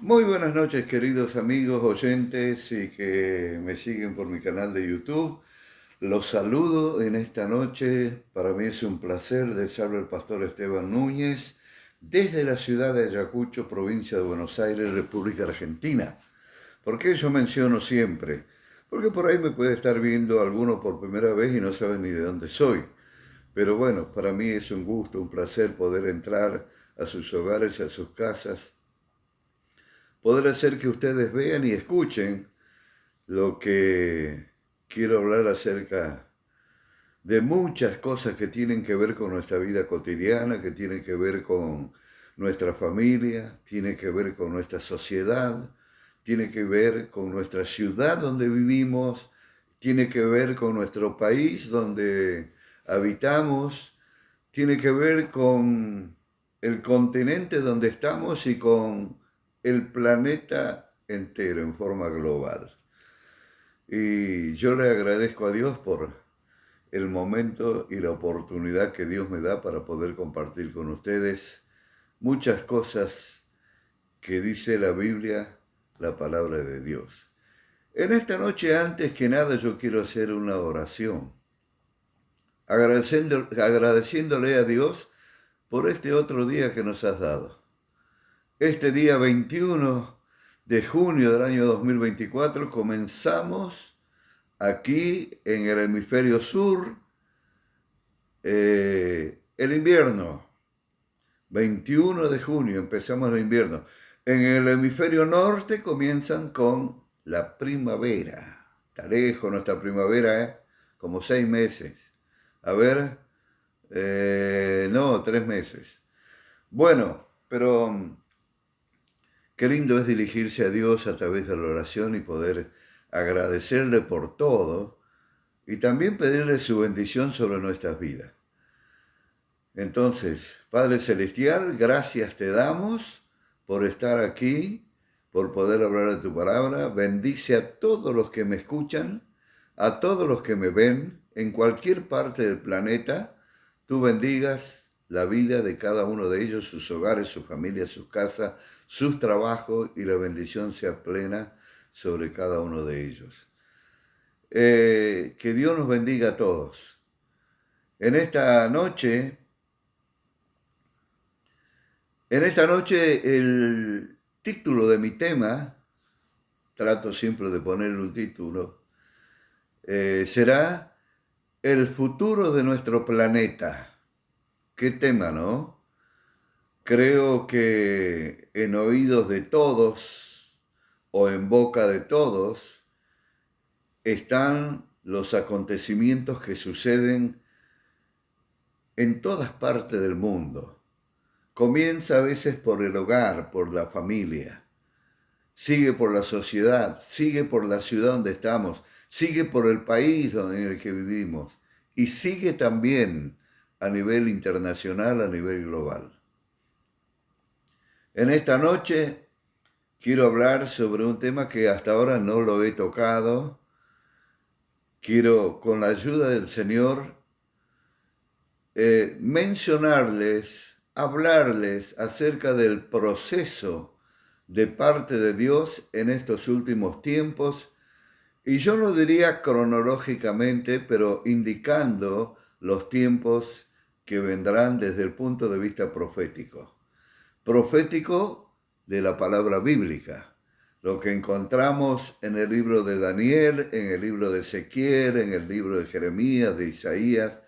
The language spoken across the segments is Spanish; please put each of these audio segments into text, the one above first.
Muy buenas noches, queridos amigos, oyentes y que me siguen por mi canal de YouTube. Los saludo en esta noche. Para mí es un placer. Les habla el pastor Esteban Núñez desde la ciudad de Ayacucho, provincia de Buenos Aires, República Argentina. ¿Por qué yo menciono siempre? Porque por ahí me puede estar viendo alguno por primera vez y no saben ni de dónde soy. Pero bueno, para mí es un gusto, un placer poder entrar a sus hogares, a sus casas, poder hacer que ustedes vean y escuchen lo que quiero hablar acerca de muchas cosas que tienen que ver con nuestra vida cotidiana, que tienen que ver con nuestra familia, tiene que ver con nuestra sociedad, tiene que ver con nuestra ciudad donde vivimos, tiene que ver con nuestro país donde habitamos, tiene que ver con el continente donde estamos y con el planeta entero en forma global. Y yo le agradezco a Dios por el momento y la oportunidad que Dios me da para poder compartir con ustedes muchas cosas que dice la Biblia, la palabra de Dios. En esta noche, antes que nada, yo quiero hacer una oración, agradeciéndole a Dios por este otro día que nos has dado. Este día 21 de junio del año 2024 comenzamos aquí en el hemisferio sur el invierno. 21 de junio empezamos el invierno. En el hemisferio norte comienzan con la primavera. Está lejos nuestra primavera, ¿eh? Como 6 meses. A ver, no, 3 meses. Bueno, pero qué lindo es dirigirse a Dios a través de la oración y poder agradecerle por todo y también pedirle su bendición sobre nuestras vidas. Entonces, Padre Celestial, gracias te damos por estar aquí, por poder hablar de tu palabra. Bendice a todos los que me escuchan, a todos los que me ven en cualquier parte del planeta. Tú bendigas la vida de cada uno de ellos, sus hogares, sus familias, sus casas, sus trabajos y la bendición sea plena sobre cada uno de ellos. Que Dios nos bendiga a todos. En esta noche el título de mi tema, trato siempre de poner un título, será El futuro de nuestro planeta. ¿Qué tema, no? Creo que en oídos de todos o en boca de todos están los acontecimientos que suceden en todas partes del mundo. Comienza a veces por el hogar, por la familia, sigue por la sociedad, sigue por la ciudad donde estamos, sigue por el país en el que vivimos y sigue también a nivel internacional, a nivel global. En esta noche quiero hablar sobre un tema que hasta ahora no lo he tocado. Quiero, con la ayuda del Señor, mencionarles, hablarles acerca del proceso de parte de Dios en estos últimos tiempos, y yo no diría cronológicamente, pero indicando los tiempos que vendrán desde el punto de vista profético. Profético de la palabra bíblica. Lo que encontramos en el libro de Daniel, en el libro de Ezequiel, en el libro de Jeremías, de Isaías,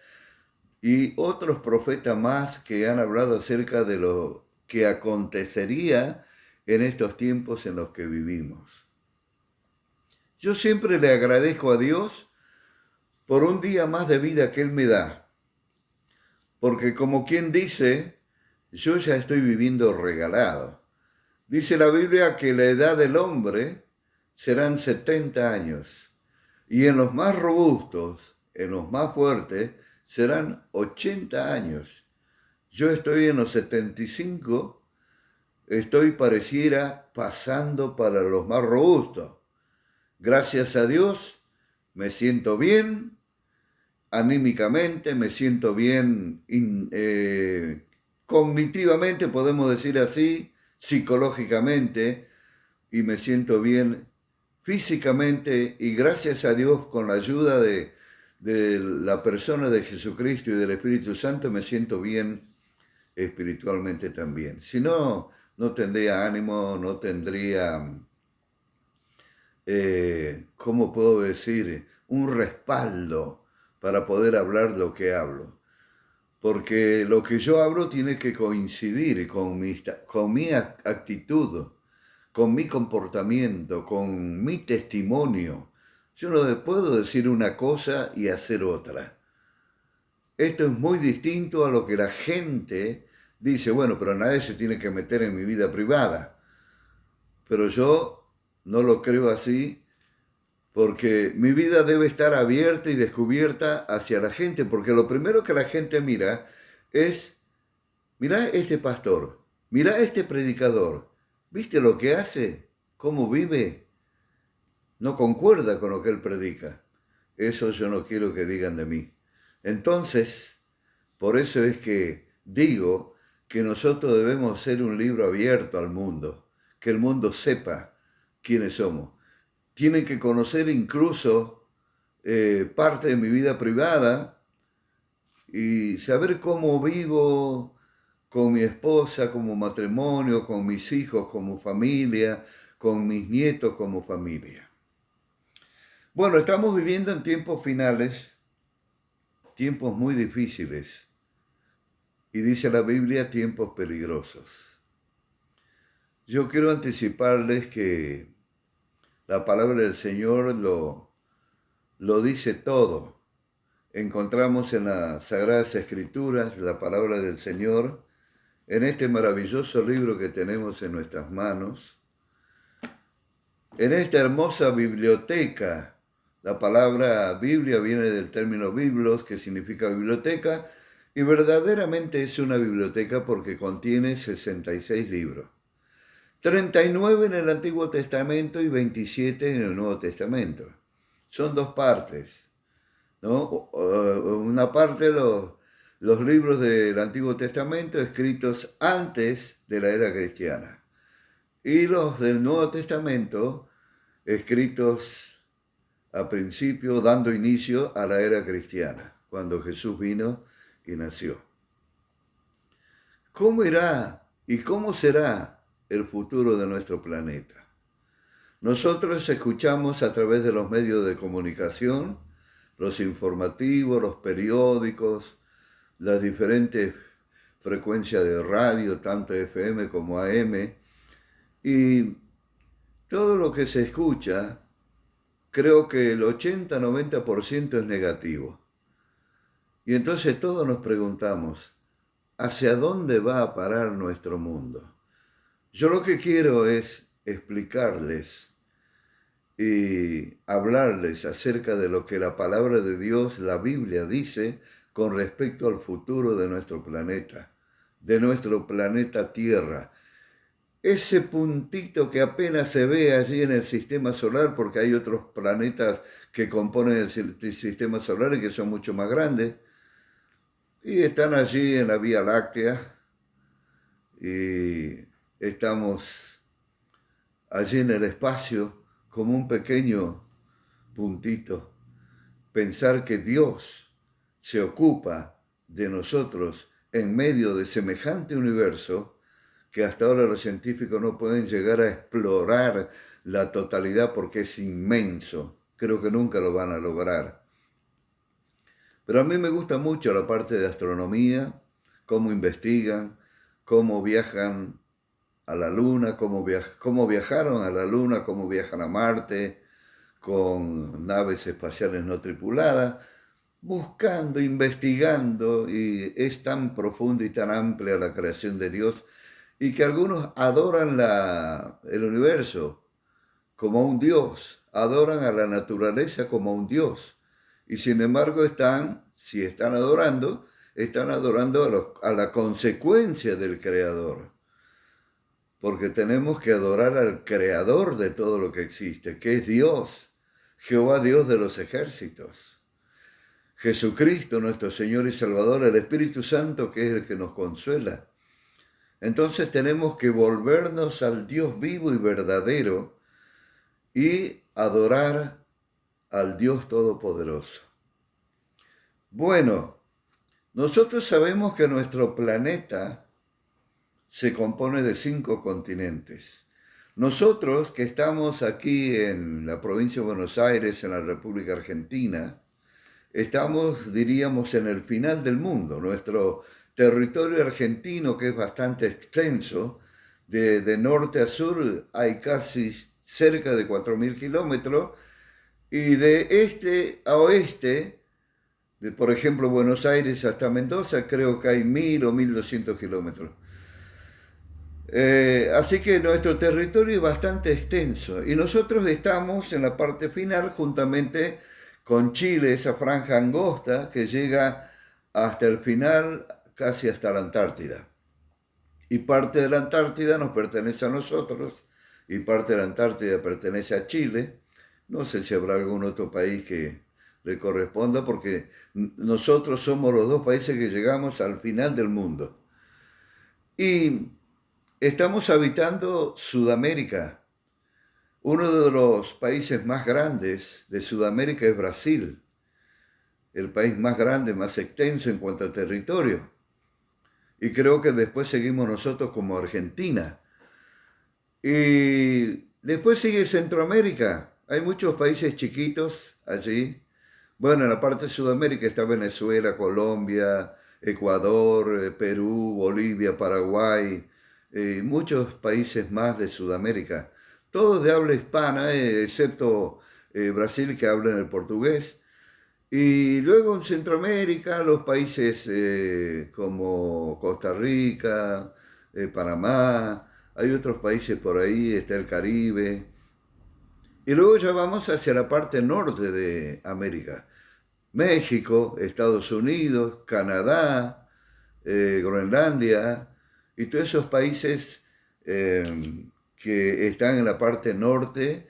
y otros profetas más que han hablado acerca de lo que acontecería en estos tiempos en los que vivimos. Yo siempre le agradezco a Dios por un día más de vida que Él me da, porque como quien dice, yo ya estoy viviendo regalado. Dice la Biblia que la edad del hombre serán 70 años, y en los más robustos, en los más fuertes, serán 80 años. Yo estoy en los 75, estoy pareciera pasando para los más robustos. Gracias a Dios me siento bien, anímicamente, me siento bien cognitivamente, podemos decir así, psicológicamente. y me siento bien físicamente y gracias a Dios con la ayuda de la persona de Jesucristo y del Espíritu Santo me siento bien espiritualmente también. Si no, no tendría ánimo, no tendría, ¿cómo puedo decir? Un respaldo para poder hablar lo que hablo. Porque lo que yo hablo tiene que coincidir con mi actitud, con mi comportamiento, con mi testimonio. Yo no puedo decir una cosa y hacer otra. Esto es muy distinto a lo que la gente dice, bueno, pero nadie se tiene que meter en mi vida privada. Pero yo no lo creo así porque mi vida debe estar abierta y descubierta hacia la gente, porque lo primero que la gente mira es, mira este pastor, mira este predicador, ¿viste lo que hace? ¿Cómo vive? No concuerda con lo que él predica. Eso yo no quiero que digan de mí. Entonces, por eso es que digo que nosotros debemos ser un libro abierto al mundo, que el mundo sepa quiénes somos. Tienen que conocer incluso parte de mi vida privada y saber cómo vivo con mi esposa como matrimonio, con mis hijos como familia, con mis nietos como familia. Bueno, estamos viviendo en tiempos finales, tiempos muy difíciles, y dice la Biblia, tiempos peligrosos. Yo quiero anticiparles que la palabra del Señor lo dice todo. Encontramos en las Sagradas Escrituras la palabra del Señor, en este maravilloso libro que tenemos en nuestras manos, en esta hermosa biblioteca. La palabra Biblia viene del término biblos, que significa biblioteca, y verdaderamente es una biblioteca porque contiene 66 libros. 39 en el Antiguo Testamento y 27 en el Nuevo Testamento. Son dos partes, ¿no? Una parte los libros del Antiguo Testamento escritos antes de la era cristiana y los del Nuevo Testamento escritos a principio, dando inicio a la era cristiana, cuando Jesús vino y nació. ¿Cómo irá y cómo será el futuro de nuestro planeta? Nosotros escuchamos a través de los medios de comunicación, los informativos, los periódicos, las diferentes frecuencias de radio, tanto FM como AM, y todo lo que se escucha, creo que el 80-90% es negativo. Y entonces todos nos preguntamos, ¿hacia dónde va a parar nuestro mundo? Yo lo que quiero es explicarles y hablarles acerca de lo que la palabra de Dios, la Biblia, dice con respecto al futuro de nuestro planeta Tierra. Ese puntito que apenas se ve allí en el sistema solar, porque hay otros planetas que componen el sistema solar y que son mucho más grandes, y están allí en la Vía Láctea, y estamos allí en el espacio como un pequeño puntito. Pensar que Dios se ocupa de nosotros en medio de semejante universo que hasta ahora los científicos no pueden llegar a explorar la totalidad porque es inmenso. Creo que nunca lo van a lograr. Pero a mí me gusta mucho la parte de astronomía, cómo investigan, cómo viajan a la Luna, cómo viajaron a la Luna, cómo viajan a Marte, con naves espaciales no tripuladas, buscando, investigando, y es tan profunda y tan amplia la creación de Dios, y que algunos adoran el universo como un Dios, adoran a la naturaleza como un Dios, y sin embargo si están adorando a la consecuencia del Creador, porque tenemos que adorar al Creador de todo lo que existe, que es Dios, Jehová Dios de los ejércitos. Jesucristo, nuestro Señor y Salvador, el Espíritu Santo, que es el que nos consuela. Entonces tenemos que volvernos al Dios vivo y verdadero y adorar al Dios Todopoderoso. Bueno, nosotros sabemos que nuestro planeta se compone de 5 continentes. Nosotros que estamos aquí en la provincia de Buenos Aires, en la República Argentina, estamos, diríamos, en el final del mundo. Nuestro territorio argentino, que es bastante extenso, de norte a sur hay casi cerca de 4.000 kilómetros, y de este a oeste, por ejemplo, Buenos Aires hasta Mendoza, creo que hay 1.000 o 1.200 kilómetros. Así que nuestro territorio es bastante extenso y nosotros estamos en la parte final juntamente con Chile, esa franja angosta que llega hasta el final, casi hasta la Antártida. Y parte de la Antártida nos pertenece a nosotros y parte de la Antártida pertenece a Chile. No sé si habrá algún otro país que le corresponda porque nosotros somos los 2 países que llegamos al final del mundo. Y estamos habitando Sudamérica. Uno de los países más grandes de Sudamérica es Brasil, el país más grande, más extenso en cuanto a territorio. Y creo que después seguimos nosotros como Argentina. Y después sigue Centroamérica. Hay muchos países chiquitos allí. Bueno, en la parte de Sudamérica está Venezuela, Colombia, Ecuador, Perú, Bolivia, Paraguay, muchos países más de Sudamérica. Todos de habla hispana, excepto Brasil, que habla en el portugués. Y luego en Centroamérica, los países como Costa Rica, Panamá, hay otros países por ahí, está el Caribe. Y luego ya vamos hacia la parte norte de América. México, Estados Unidos, Canadá, Groenlandia y todos esos países que están en la parte norte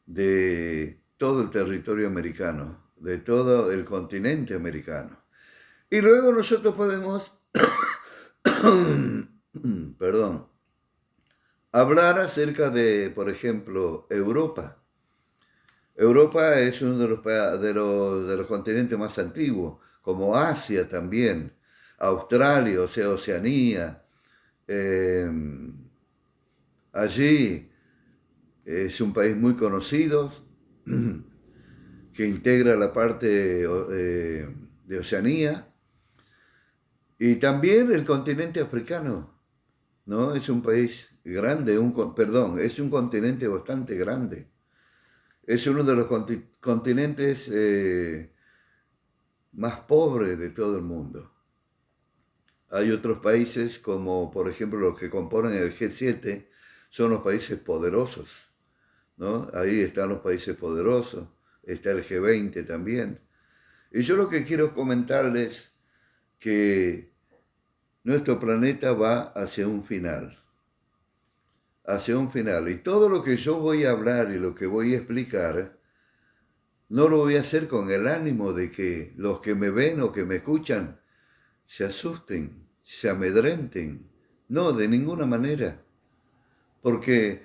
de todo el territorio americano, de todo el continente americano. Y luego nosotros podemos, perdón, hablar acerca de, por ejemplo, Europa. Europa es uno de los continentes más antiguos, como Asia también, Australia, o sea, Oceanía. Eh, Allí es un país muy conocido que integra la parte de Oceanía y también el continente africano, ¿no? Es un país grande, es un continente bastante grande. Es uno de los continentes más pobres de todo el mundo. Hay otros países como, por ejemplo, los que componen el G7, son los países poderosos, ¿no? Ahí están los países poderosos, está el G20 también. Y yo lo que quiero comentarles que nuestro planeta va hacia un final. Hacia un final. Y todo lo que yo voy a hablar y lo que voy a explicar, no lo voy a hacer con el ánimo de que los que me ven o que me escuchan se asusten, se amedrenten. No, de ninguna manera. Porque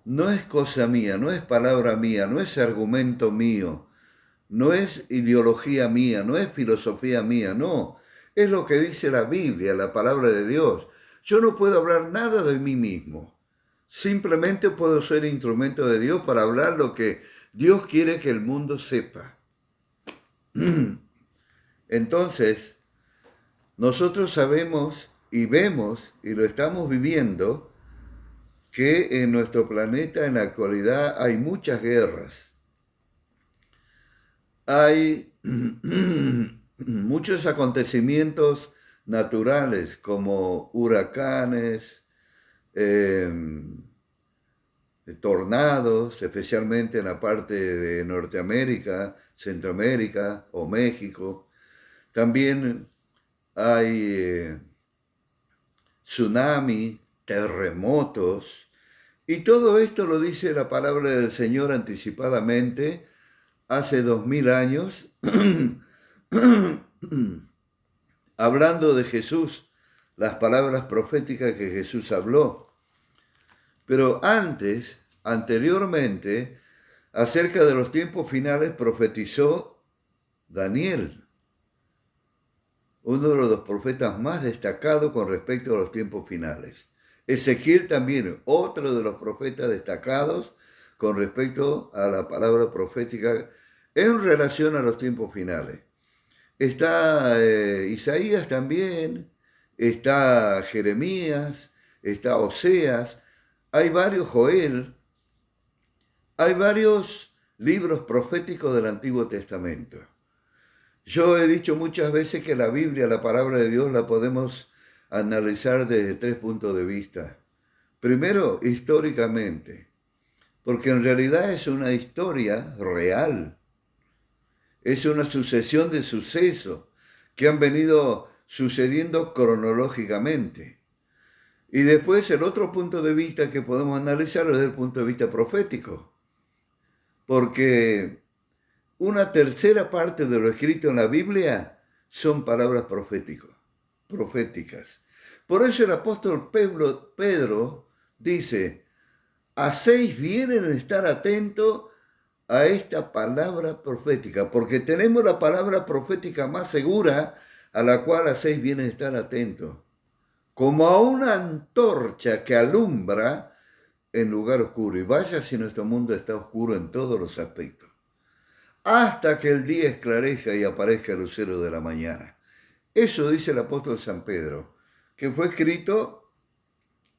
no es cosa mía, no es palabra mía, no es argumento mío, no es ideología mía, no es filosofía mía, no. Es lo que dice la Biblia, la palabra de Dios. Yo no puedo hablar nada de mí mismo. Simplemente puedo ser instrumento de Dios para hablar lo que Dios quiere que el mundo sepa. Entonces, nosotros sabemos y vemos y lo estamos viviendo que en nuestro planeta en la actualidad hay muchas guerras. Hay muchos acontecimientos naturales como huracanes, tornados, especialmente en la parte de Norteamérica, Centroamérica o México. También hay tsunami, terremotos, y todo esto lo dice la palabra del Señor anticipadamente hace 2000 años, hablando de Jesús, las palabras proféticas que Jesús habló. Pero anteriormente, acerca de los tiempos finales, profetizó Daniel, uno de los profetas más destacados con respecto a los tiempos finales. Ezequiel también, otro de los profetas destacados con respecto a la palabra profética en relación a los tiempos finales. Está Isaías también, está Jeremías, está Oseas, hay varios Joel, hay varios libros proféticos del Antiguo Testamento. Yo he dicho muchas veces que la Biblia, la palabra de Dios, la podemos analizar desde 3 puntos de vista. Primero, históricamente, porque en realidad es una historia real. Es una sucesión de sucesos que han venido sucediendo cronológicamente. Y después el otro punto de vista que podemos analizar es el punto de vista profético. Porque una tercera parte de lo escrito en la Biblia son palabras proféticas. Por eso el apóstol Pedro dice, hacéis bien en estar atentos a esta palabra profética, porque tenemos la palabra profética más segura a la cual hacéis bien en estar atentos, como a una antorcha que alumbra en lugar oscuro. Y vaya si nuestro mundo está oscuro en todos los aspectos, hasta que el día esclarezca y aparezca el lucero de la mañana. Eso dice el apóstol San Pedro, que fue escrito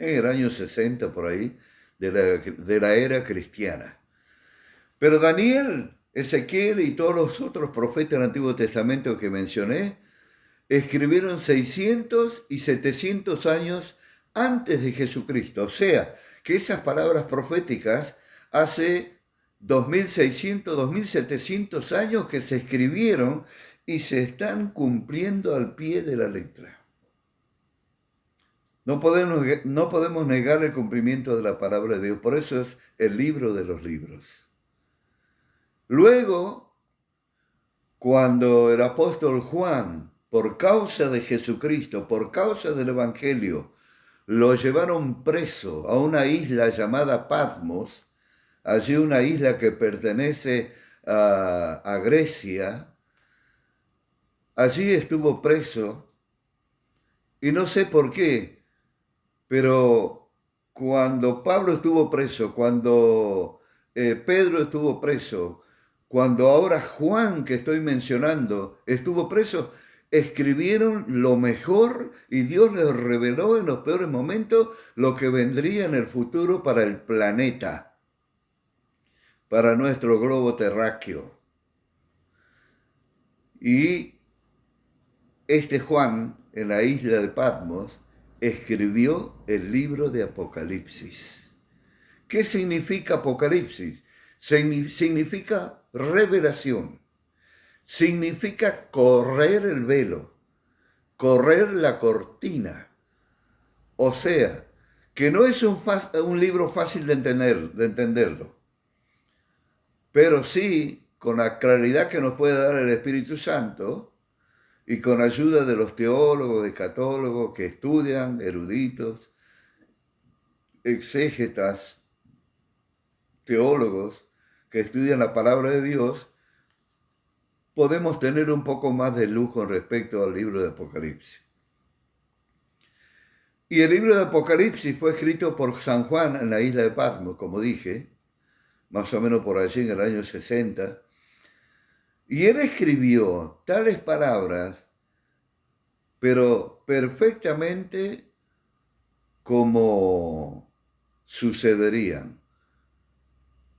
en el año 60 por ahí, de la era cristiana. Pero Daniel, Ezequiel y todos los otros profetas del Antiguo Testamento que mencioné, escribieron 600 y 700 años antes de Jesucristo. O sea, que esas palabras proféticas hace 2600, 2700 años que se escribieron y se están cumpliendo al pie de la letra. No podemos negar el cumplimiento de la palabra de Dios. Por eso es el libro de los libros. Luego, cuando el apóstol Juan, por causa de Jesucristo, por causa del Evangelio, lo llevaron preso a una isla llamada Patmos, allí una isla que pertenece a Grecia, allí estuvo preso, y no sé por qué, pero cuando Pablo estuvo preso, cuando Pedro estuvo preso, cuando ahora Juan, que estoy mencionando, estuvo preso, escribieron lo mejor y Dios les reveló en los peores momentos lo que vendría en el futuro para el planeta, para nuestro globo terráqueo. Y este Juan, en la isla de Patmos, escribió el libro de Apocalipsis. ¿Qué significa Apocalipsis? Significa revelación, significa correr el velo, correr la cortina. O sea, que no es un libro fácil de entenderlo, pero sí, con la claridad que nos puede dar el Espíritu Santo y con ayuda de los teólogos, escatólogos que estudian, eruditos, exégetas, teólogos, que estudian la palabra de Dios, podemos tener un poco más de luz con respecto al libro de Apocalipsis. Y el libro de Apocalipsis fue escrito por San Juan en la isla de Patmos, como dije, más o menos por allí en el año 60. Y él escribió tales palabras, pero perfectamente como sucederían.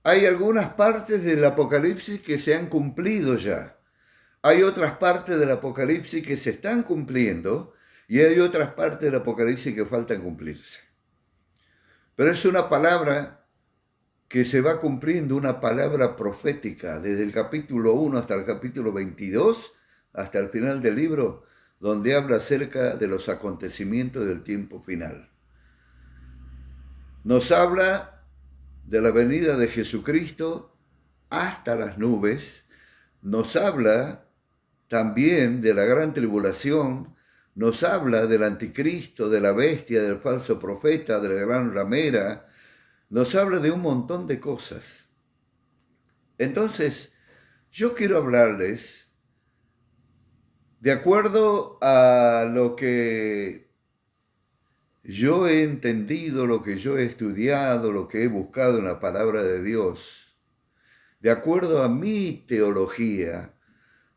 Hay algunas partes del Apocalipsis que se han cumplido ya. Hay otras partes del Apocalipsis que se están cumpliendo y hay otras partes del Apocalipsis que faltan cumplirse. Pero es una palabra que se va cumpliendo, una palabra profética, desde el capítulo 1 hasta el capítulo 22, hasta el final del libro, donde habla acerca de los acontecimientos del tiempo final. Nos habla de la venida de Jesucristo hasta las nubes, nos habla también de la gran tribulación, nos habla del anticristo, de la bestia, del falso profeta, de la gran ramera, nos habla de un montón de cosas. Entonces, yo quiero hablarles de acuerdo a lo que yo he entendido, lo que yo he estudiado, lo que he buscado en la palabra de Dios, de acuerdo a mi teología.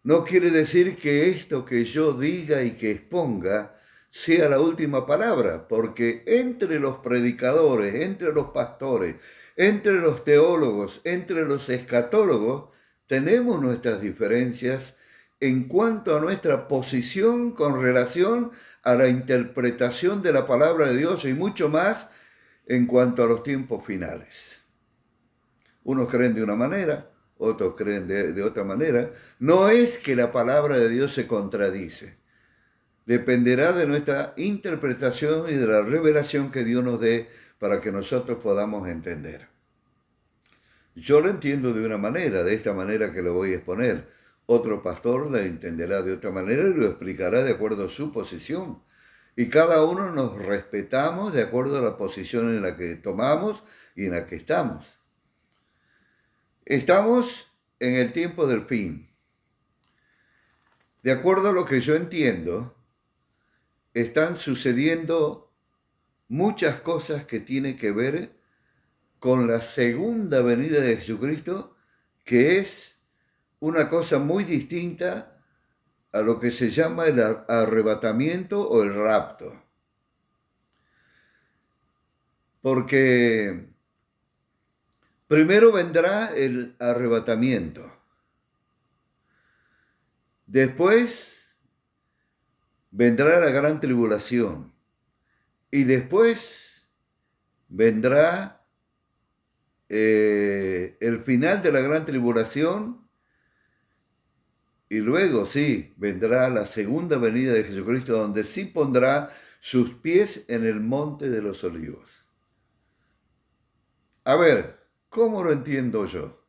No quiere decir que esto que yo diga y que exponga sea la última palabra, porque entre los predicadores, entre los pastores, entre los teólogos, entre los escatólogos, tenemos nuestras diferencias en cuanto a nuestra posición con relación a la interpretación de la palabra de Dios y mucho más en cuanto a los tiempos finales. Unos creen de una manera, otros creen de otra manera. No es que la palabra de Dios se contradice. Dependerá de nuestra interpretación y de la revelación que Dios nos dé para que nosotros podamos entender. Yo lo entiendo de una manera, de esta manera que lo voy a exponer. Otro pastor la entenderá de otra manera y lo explicará de acuerdo a su posición. Y cada uno nos respetamos de acuerdo a la posición en la que tomamos y en la que estamos. Estamos en el tiempo del fin. De acuerdo a lo que yo entiendo, están sucediendo muchas cosas que tienen que ver con la segunda venida de Jesucristo, que es una cosa muy distinta a lo que se llama el arrebatamiento o el rapto. Porque primero vendrá el arrebatamiento. Después vendrá la gran tribulación. Y después vendrá el final de la gran tribulación. Y luego sí, vendrá la segunda venida de Jesucristo, donde sí pondrá sus pies en el monte de los olivos. A ver, ¿cómo lo entiendo yo?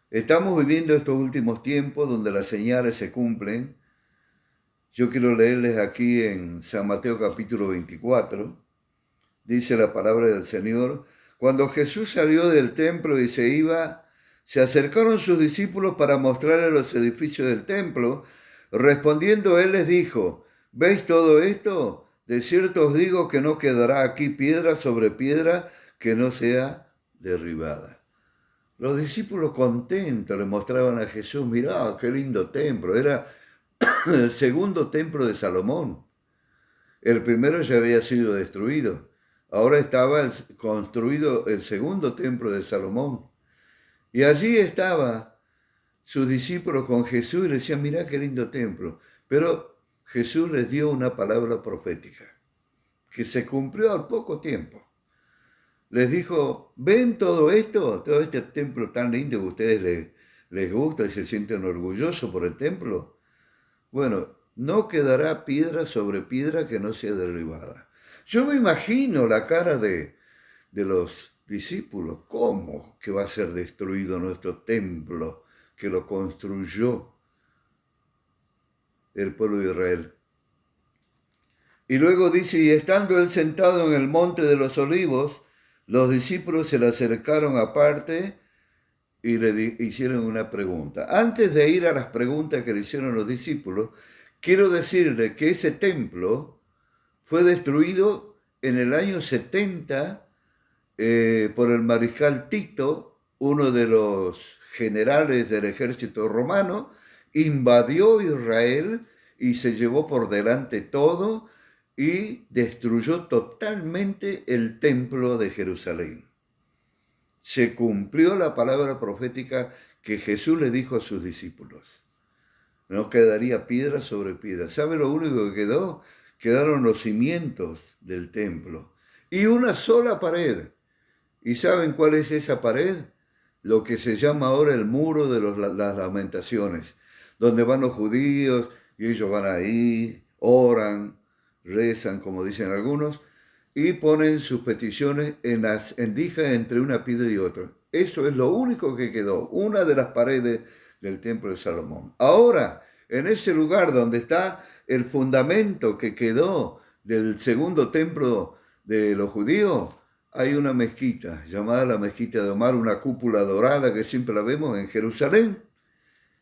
Estamos viviendo estos últimos tiempos donde las señales se cumplen. Yo quiero leerles aquí en San Mateo capítulo 24. Dice la palabra del Señor: cuando Jesús salió del templo y se iba, se acercaron sus discípulos para mostrarle los edificios del templo. Respondiendo él les dijo: ¿veis todo esto? De cierto os digo que no quedará aquí piedra sobre piedra que no sea derribada. Los discípulos contentos le mostraban a Jesús: mirá, qué lindo templo. Era el segundo templo de Salomón. El primero ya había sido destruido. Ahora estaba construido el segundo templo de Salomón. Y allí estaba sus discípulos con Jesús y le decían: mirá qué lindo templo. Pero Jesús les dio una palabra profética que se cumplió al poco tiempo. Les dijo: ¿ven todo esto? Todo este templo tan lindo que a ustedes les gusta y se sienten orgullosos por el templo. Bueno, no quedará piedra sobre piedra que no sea derribada. Yo me imagino la cara de los discípulos. ¿Cómo que va a ser destruido nuestro templo que lo construyó el pueblo de Israel? Y luego dice: y estando él sentado en el monte de los olivos, los discípulos se le acercaron aparte y le hicieron una pregunta. Antes de ir a las preguntas que le hicieron los discípulos, quiero decirle que ese templo fue destruido en el año 70 por el mariscal Tito, uno de los generales del ejército romano. Invadió Israel y se llevó por delante todo y destruyó totalmente el templo de Jerusalén. Se cumplió la palabra profética que Jesús le dijo a sus discípulos. No quedaría piedra sobre piedra. ¿Sabe lo único que quedó? Quedaron los cimientos del templo y una sola pared. ¿Y saben cuál es esa pared? Lo que se llama ahora el muro de las lamentaciones, donde van los judíos y ellos van ahí, oran, rezan, como dicen algunos, y ponen sus peticiones en las endijas entre una piedra y otra. Eso es lo único que quedó, una de las paredes del templo de Salomón. Ahora, en ese lugar donde está el fundamento que quedó del segundo templo de los judíos, hay una mezquita llamada la Mezquita de Omar, una cúpula dorada que siempre la vemos en Jerusalén.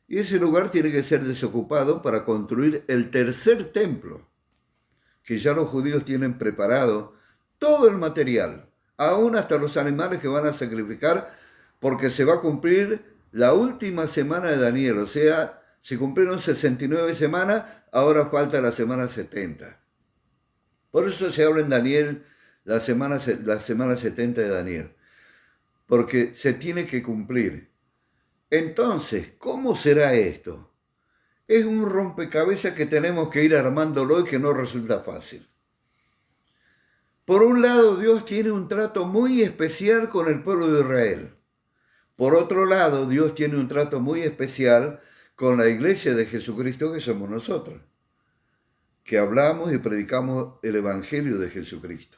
Y ese lugar tiene que ser desocupado para construir el tercer templo, que ya los judíos tienen preparado todo el material, aún hasta los animales que van a sacrificar, porque se va a cumplir la última semana de Daniel, o sea, se cumplieron 69 semanas, ahora falta la semana 70. Por eso se habla en Daniel la semana 70 de Daniel, porque se tiene que cumplir. Entonces, ¿cómo será esto? Es un rompecabezas que tenemos que ir armándolo y que no resulta fácil. Por un lado, Dios tiene un trato muy especial con el pueblo de Israel. Por otro lado, Dios tiene un trato muy especial con la iglesia de Jesucristo, que somos nosotros, que hablamos y predicamos el Evangelio de Jesucristo.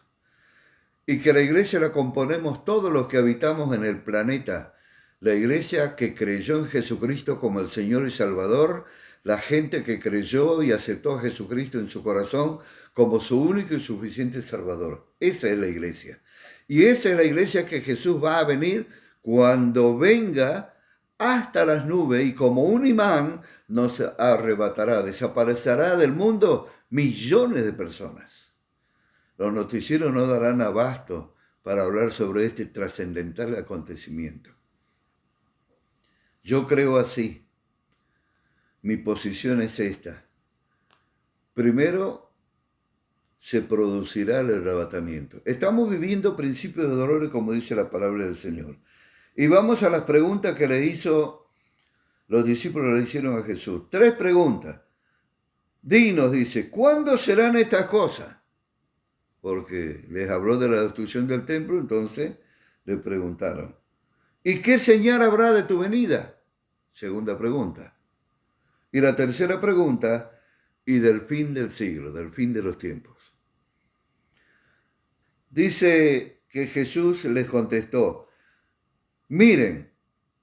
Y que la iglesia la componemos todos los que habitamos en el planeta. La iglesia que creyó en Jesucristo como el Señor y Salvador, la gente que creyó y aceptó a Jesucristo en su corazón como su único y suficiente Salvador. Esa es la iglesia. Y esa es la iglesia que Jesús va a venir cuando venga hasta las nubes y como un imán nos arrebatará, desaparecerá del mundo millones de personas. Los noticieros no darán abasto para hablar sobre este trascendental acontecimiento. Yo creo así. Mi posición es esta. Primero, se producirá el arrebatamiento. Estamos viviendo principios de dolores, como dice la palabra del Señor. Y vamos a las preguntas que los discípulos le hicieron a Jesús. 3 preguntas. Dinos, dice, ¿cuándo serán estas cosas? Porque les habló de la destrucción del templo, entonces le preguntaron, ¿y qué señal habrá de tu venida? Segunda pregunta. Y la tercera pregunta, y del fin del siglo, del fin de los tiempos. Dice que Jesús les contestó, miren,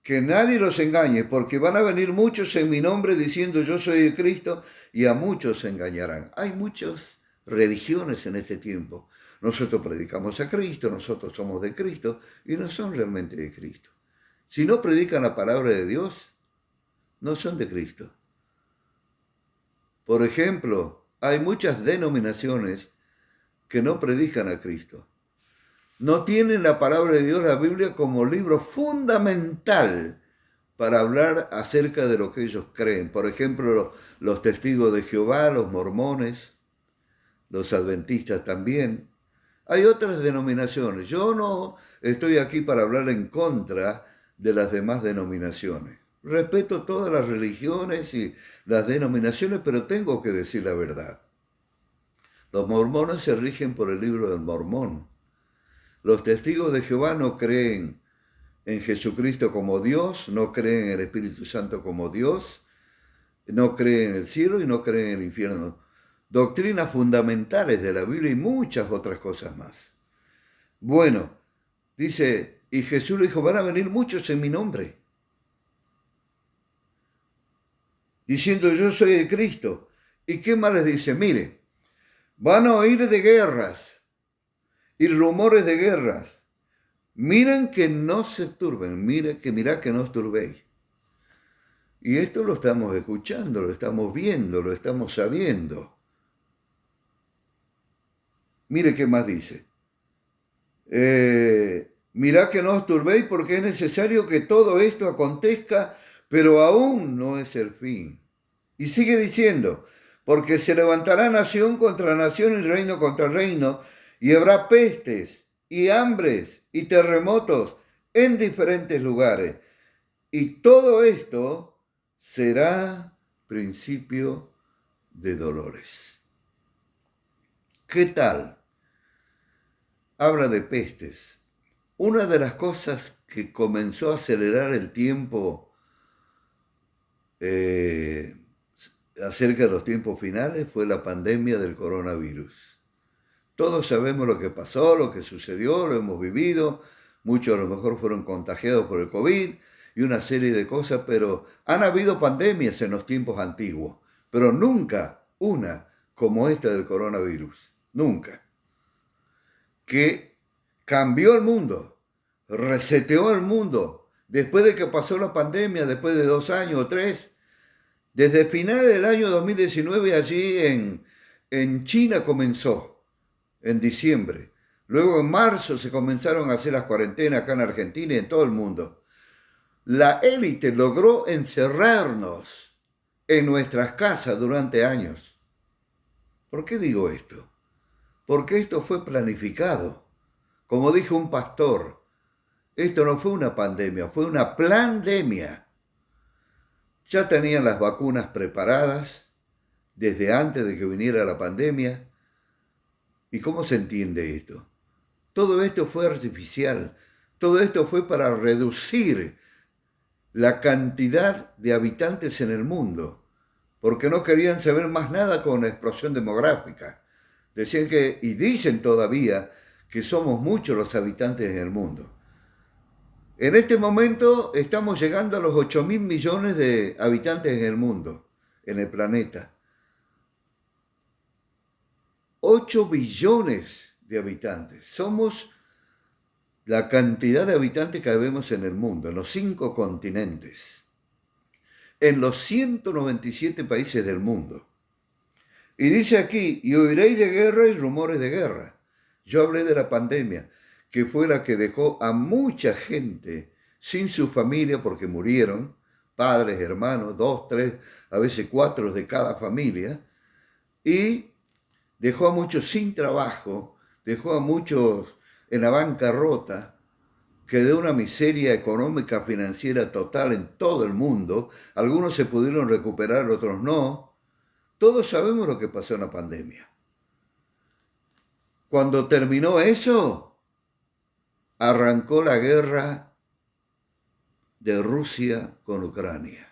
que nadie los engañe, porque van a venir muchos en mi nombre diciendo yo soy el Cristo, y a muchos se engañarán. Hay muchas religiones en este tiempo. Nosotros predicamos a Cristo, nosotros somos de Cristo, y no son realmente de Cristo. Si no predican la palabra de Dios, no son de Cristo. Por ejemplo, hay muchas denominaciones que no predican a Cristo. No tienen la palabra de Dios, la Biblia, como libro fundamental para hablar acerca de lo que ellos creen. Por ejemplo, los testigos de Jehová, los mormones, los adventistas también. Hay otras denominaciones. Yo no estoy aquí para hablar en contra de las demás denominaciones. Respeto todas las religiones y las denominaciones, pero tengo que decir la verdad. Los mormones se rigen por el libro del Mormón. Los testigos de Jehová no creen en Jesucristo como Dios, no creen en el Espíritu Santo como Dios, no creen en el cielo y no creen en el infierno. Doctrinas fundamentales de la Biblia y muchas otras cosas más. Bueno, dice, y Jesús le dijo, van a venir muchos en mi nombre, diciendo yo soy el Cristo. ¿Y qué más les dice? Mire, van a oír de guerras y rumores de guerras. Miren que no se turben, mirad que no os turbéis. Y esto lo estamos escuchando, lo estamos viendo, lo estamos sabiendo. Mire qué más dice. Mirad que no os turbéis porque es necesario que todo esto acontezca, pero aún no es el fin. Y sigue diciendo, porque se levantará nación contra nación y reino contra reino, y habrá pestes y hambres y terremotos en diferentes lugares. Y todo esto será principio de dolores. ¿Qué tal? Habla de pestes. Una de las cosas que comenzó a acelerar el tiempo acerca de los tiempos finales fue la pandemia del coronavirus. Todos sabemos lo que pasó, lo que sucedió, lo hemos vivido. Muchos a lo mejor fueron contagiados por el COVID y una serie de cosas, pero han habido pandemias en los tiempos antiguos, pero nunca una como esta del coronavirus. Nunca. Que cambió el mundo, reseteó el mundo. Después de que pasó la pandemia, después de 2 años o 3, desde finales del año 2019 allí en China comenzó, en diciembre. Luego en marzo se comenzaron a hacer las cuarentenas acá en Argentina y en todo el mundo. La élite logró encerrarnos en nuestras casas durante años. ¿Por qué digo esto? Porque esto fue planificado. Como dijo un pastor, esto no fue una pandemia, fue una plandemia. Ya tenían las vacunas preparadas desde antes de que viniera la pandemia. ¿Y cómo se entiende esto? Todo esto fue artificial. Todo esto fue para reducir la cantidad de habitantes en el mundo, porque no querían saber más nada con la explosión demográfica. Decían que, y dicen todavía, que somos muchos los habitantes en el mundo. En este momento estamos llegando a los 8.000 millones de habitantes en el mundo, en el planeta. 8 billones de habitantes. Somos la cantidad de habitantes que vemos en el mundo, en los 5 continentes, en los 197 países del mundo. Y dice aquí, y oiréis de guerra y rumores de guerra. Yo hablé de la pandemia, que fue la que dejó a mucha gente sin su familia porque murieron, padres, hermanos, 2, 3, a veces 4 de cada familia, y dejó a muchos sin trabajo, dejó a muchos en la bancarrota, quedó una miseria económica, financiera total en todo el mundo. Algunos se pudieron recuperar, otros no. Todos sabemos lo que pasó en la pandemia. Cuando terminó eso, arrancó la guerra de Rusia con Ucrania.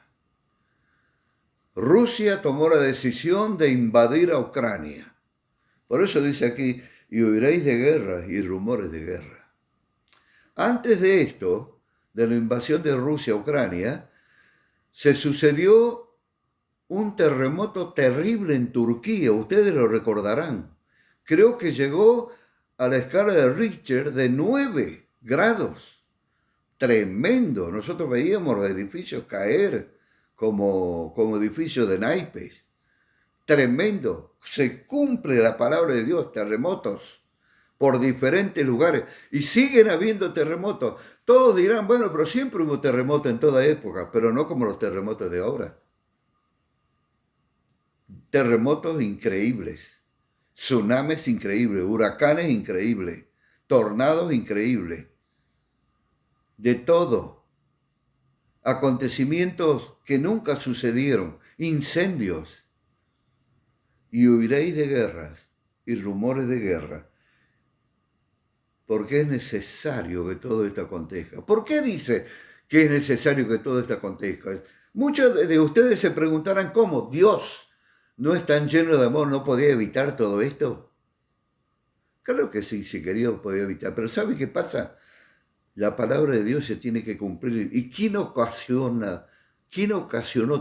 Rusia tomó la decisión de invadir a Ucrania. Por eso dice aquí, y oiréis de guerras y rumores de guerra. Antes de esto, de la invasión de Rusia a Ucrania, se sucedió un terremoto terrible en Turquía, ustedes lo recordarán. Creo que llegó a la escala de Richter de 9 grados. Tremendo. Nosotros veíamos los edificios caer como edificios de naipes. Tremendo. Se cumple la palabra de Dios, terremotos por diferentes lugares. Y siguen habiendo terremotos. Todos dirán, bueno, pero siempre hubo terremotos en toda época, pero no como los terremotos de ahora. Terremotos increíbles, tsunamis increíbles, huracanes increíbles, tornados increíbles, de todo. Acontecimientos que nunca sucedieron, incendios. Y oiréis de guerras y rumores de guerra, porque es necesario que todo esto acontezca. ¿Por qué dice que es necesario que todo esto acontezca? Muchos de ustedes se preguntarán cómo Dios no es tan lleno de amor, ¿no podía evitar todo esto? Claro que sí, si quería podía evitar, pero ¿sabe qué pasa? La palabra de Dios se tiene que cumplir. ¿Y quién ocasionó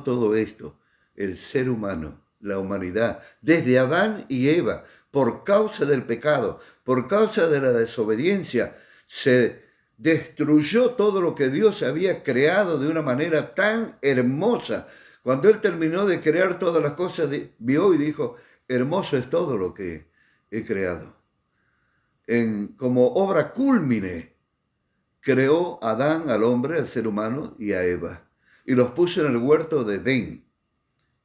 todo esto? El ser humano, la humanidad, desde Adán y Eva, por causa del pecado, por causa de la desobediencia, se destruyó todo lo que Dios había creado de una manera tan hermosa. Cuando Él terminó de crear todas las cosas, vio y dijo, hermoso es todo lo que he creado. Como obra cúlmine, creó a Adán, al hombre, al ser humano y a Eva, y los puso en el huerto de Edén.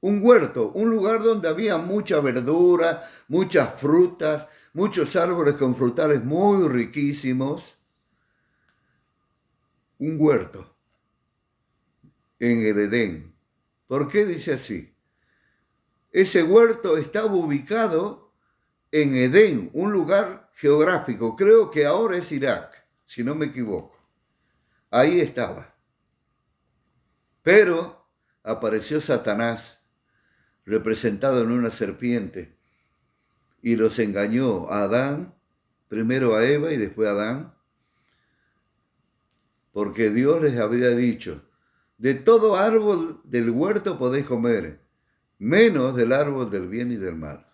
Un huerto, un lugar donde había mucha verdura, muchas frutas, muchos árboles con frutales muy riquísimos. Un huerto en el Edén. ¿Por qué dice así? Ese huerto estaba ubicado en Edén, un lugar geográfico. Creo que ahora es Irak, si no me equivoco. Ahí estaba. Pero apareció Satanás, representado en una serpiente, y los engañó a Adán, primero a Eva y después a Adán, porque Dios les había dicho, de todo árbol del huerto podéis comer, menos del árbol del bien y del mal,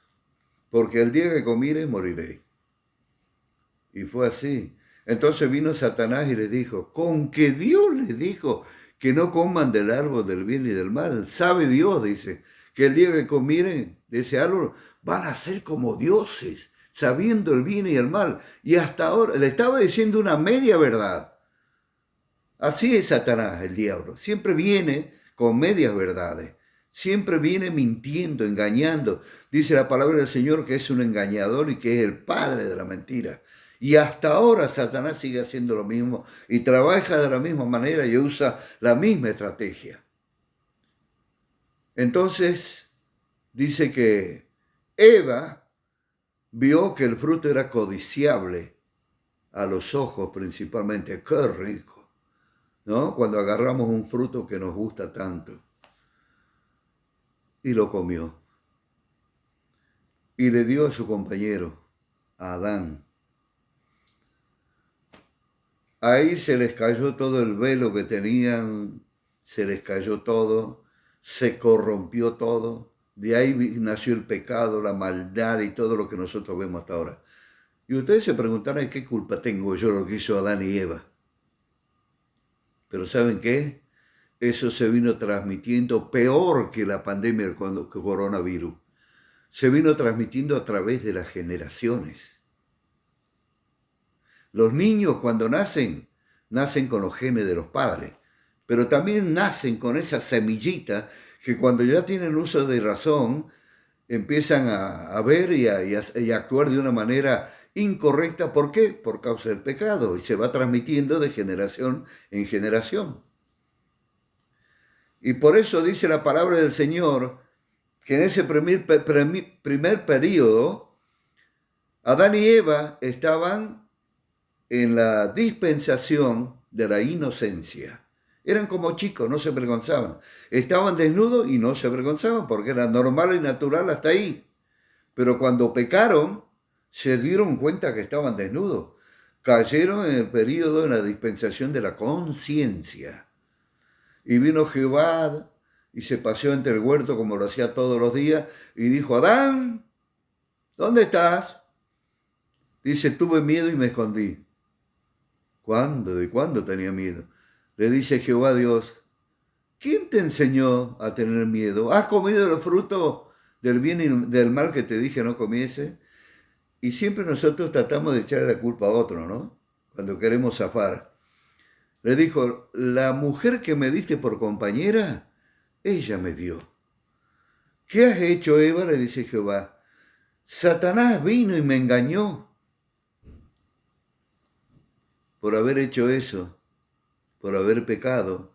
porque el día que comiere moriré. Y fue así. Entonces vino Satanás y les dijo, con que Dios les dijo que no coman del árbol del bien y del mal. Sabe Dios, dice, que el día que comieren de ese árbol van a ser como dioses, sabiendo el bien y el mal. Y hasta ahora le estaba diciendo una media verdad. Así es Satanás, el diablo. Siempre viene con medias verdades. Siempre viene mintiendo, engañando. Dice la palabra del Señor que es un engañador y que es el padre de la mentira. Y hasta ahora Satanás sigue haciendo lo mismo y trabaja de la misma manera y usa la misma estrategia. Entonces, dice que Eva vio que el fruto era codiciable a los ojos principalmente. ¡Qué rico! ¿No? Cuando agarramos un fruto que nos gusta tanto. Y lo comió. Y le dio a su compañero, a Adán. Ahí se les cayó todo el velo que tenían, se les cayó todo, se corrompió todo. De ahí nació el pecado, la maldad y todo lo que nosotros vemos hasta ahora. Y ustedes se preguntarán qué culpa tengo yo lo que hizo Adán y Eva. Pero ¿saben qué? Eso se vino transmitiendo peor que la pandemia del coronavirus. Se vino transmitiendo a través de las generaciones. Los niños cuando nacen con los genes de los padres, pero también nacen con esa semillita que cuando ya tienen uso de razón, empiezan a ver y a actuar de una manera incorrecta. ¿Por qué? Por causa del pecado, y se va transmitiendo de generación en generación. Y por eso dice la palabra del Señor que en ese primer periodo, Adán y Eva estaban en la dispensación de la inocencia. Eran como chicos, no se avergonzaban. Estaban desnudos y no se avergonzaban porque era normal y natural hasta ahí. Pero cuando pecaron, se dieron cuenta que estaban desnudos. Cayeron en el periodo, en la dispensación de la conciencia. Y vino Jehová y se paseó entre el huerto como lo hacía todos los días y dijo, Adán, ¿dónde estás? Dice, tuve miedo y me escondí. ¿Cuándo? ¿De cuándo tenía miedo? Le dice Jehová Dios, ¿quién te enseñó a tener miedo? ¿Has comido el fruto del bien y del mal que te dije no comiese? Y siempre nosotros tratamos de echarle la culpa a otro, ¿no? Cuando queremos zafar. Le dijo, la mujer que me diste por compañera, ella me dio. ¿Qué has hecho, Eva? Le dice Jehová. Satanás vino y me engañó. Por haber hecho eso, por haber pecado,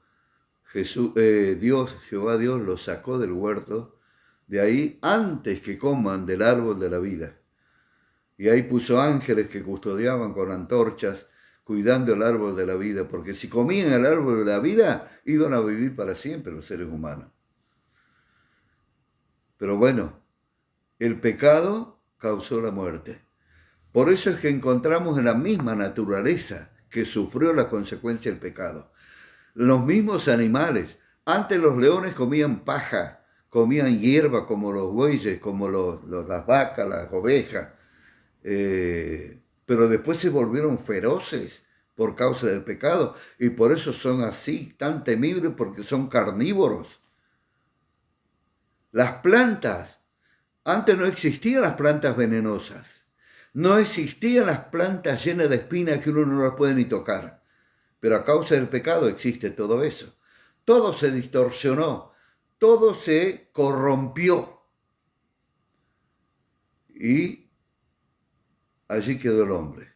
Jehová Dios los sacó del huerto, de ahí antes que coman del árbol de la vida. Y ahí puso ángeles que custodiaban con antorchas, cuidando el árbol de la vida, porque si comían el árbol de la vida, iban a vivir para siempre los seres humanos. Pero bueno, el pecado causó la muerte. Por eso es que encontramos en la misma naturaleza que sufrió la consecuencia del pecado. Los mismos animales. Antes los leones comían paja, comían hierba como los bueyes, como las vacas, las ovejas. Pero después se volvieron feroces por causa del pecado y por eso son así, tan temibles, porque son carnívoros. Las plantas, antes no existían las plantas venenosas, no existían las plantas llenas de espinas que uno no las puede ni tocar, pero a causa del pecado existe todo eso. Todo se distorsionó, todo se corrompió y allí quedó el hombre.